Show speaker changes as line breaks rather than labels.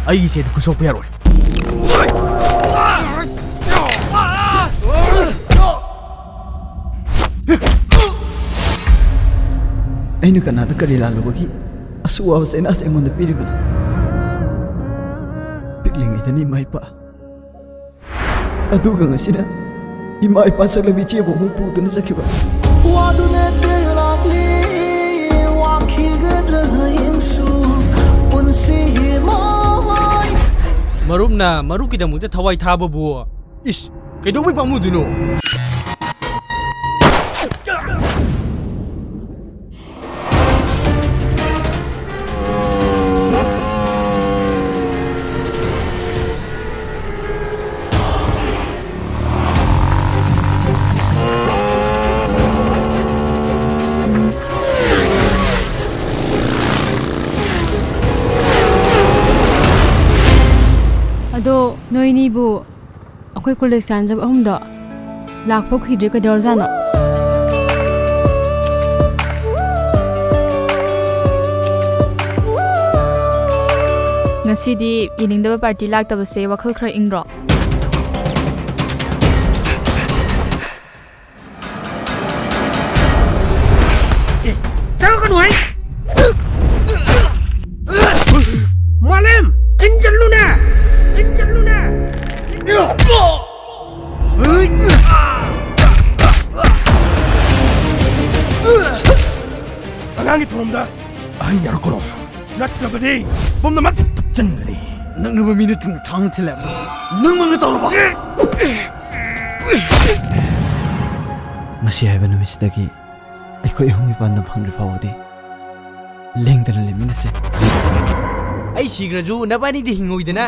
ꯑꯩꯒꯤ ꯁꯦꯟ ꯈꯨꯠꯁꯣꯛꯄ ꯌꯥꯔꯣꯏ
ꯑꯩꯅ ꯀꯅꯥꯗ ꯀꯔꯤ ꯂꯥꯜꯂꯨꯕꯒꯤ ꯑꯁꯨꯋꯥꯕ ꯆꯩꯅꯥꯁꯦ ꯑꯩꯉꯣꯟꯗ ꯄꯤꯔꯤꯕꯅꯣ ꯄꯤꯛꯂꯤꯉꯩꯗꯅ ꯏꯃꯥ ꯏꯄꯥ ꯑꯗꯨꯒ ꯉꯁꯤꯅ ꯏꯃꯥ ꯏꯄꯥ ꯁꯛꯂꯕ ꯏꯆꯦꯕꯨ ꯑꯃꯨꯛ ꯄꯨꯗꯨꯅ ꯆꯠꯈꯤꯕ
ꯃꯔꯨꯞꯅ ꯃꯔꯨꯞꯀꯤꯗꯃꯛꯇ ꯊꯋꯥꯏ ꯊꯥꯕꯕꯨ ꯏꯁ ꯀꯩꯗꯧꯕꯩ ꯄꯥꯝꯃꯨꯗꯣꯏꯅꯣ
ꯑꯗꯣ ꯅꯣꯏꯅꯤꯕꯨ ꯑꯩꯈꯣꯏ ꯀꯣꯂꯦꯖ ꯆꯥꯟꯖꯕ ꯑꯍꯨꯝꯗꯣ ꯂꯥꯛꯄ ꯀꯨꯏꯗ꯭ꯔꯤ ꯀꯩꯗꯧꯔꯖꯥꯠꯅꯣ ꯉꯁꯤꯗꯤ ꯌꯦꯡꯅꯤꯡꯗꯕ ꯄꯥꯔꯇꯤ ꯂꯥꯛꯇꯕꯁꯦ ꯋꯥꯈꯜ ꯈꯔ ꯏꯪꯗ꯭ꯔꯣ
ꯆꯪꯉꯛꯀꯅꯨ ꯍꯥꯏ ꯃꯥꯂꯦꯝ ꯆꯤꯡꯖꯜꯂꯨꯅꯦ ꯆꯤꯡꯖꯜꯂꯨꯅꯦ ꯑꯉꯥꯡꯒꯤ ꯊꯣꯡꯗ ꯑꯍꯟ ꯌꯥꯔꯛꯀꯅꯣ ꯅꯠꯇ꯭ꯔꯕꯗꯤ ꯄꯨꯝꯅꯃꯛ ꯊꯨꯞꯆꯟꯒꯅꯤ
ꯅꯛꯅꯕ ꯃꯤꯅ ꯊꯨꯡꯅ ꯊꯥꯡꯅ ꯊꯤꯜꯂꯛꯑꯕꯗꯣ ꯅꯪꯃꯛꯅ ꯇꯧꯔꯕ ꯉꯁꯤ ꯍꯥꯏꯕ ꯅꯨꯃꯤꯠꯁꯤꯗꯒꯤ ꯑꯩꯈꯣꯏ ꯑꯍꯨꯝ ꯏꯄꯥꯟꯗ ꯐꯪꯗ꯭ꯔꯤ ꯐꯥꯎꯕꯗꯤ ꯂꯦꯡꯗꯅ ꯂꯩꯃꯤꯟꯅꯁꯦ
ꯑꯩ ꯁꯤꯈ꯭ꯔꯁꯨ ꯅꯕꯥꯅꯤꯗꯤ ꯍꯤꯡꯉꯣꯏꯗꯅ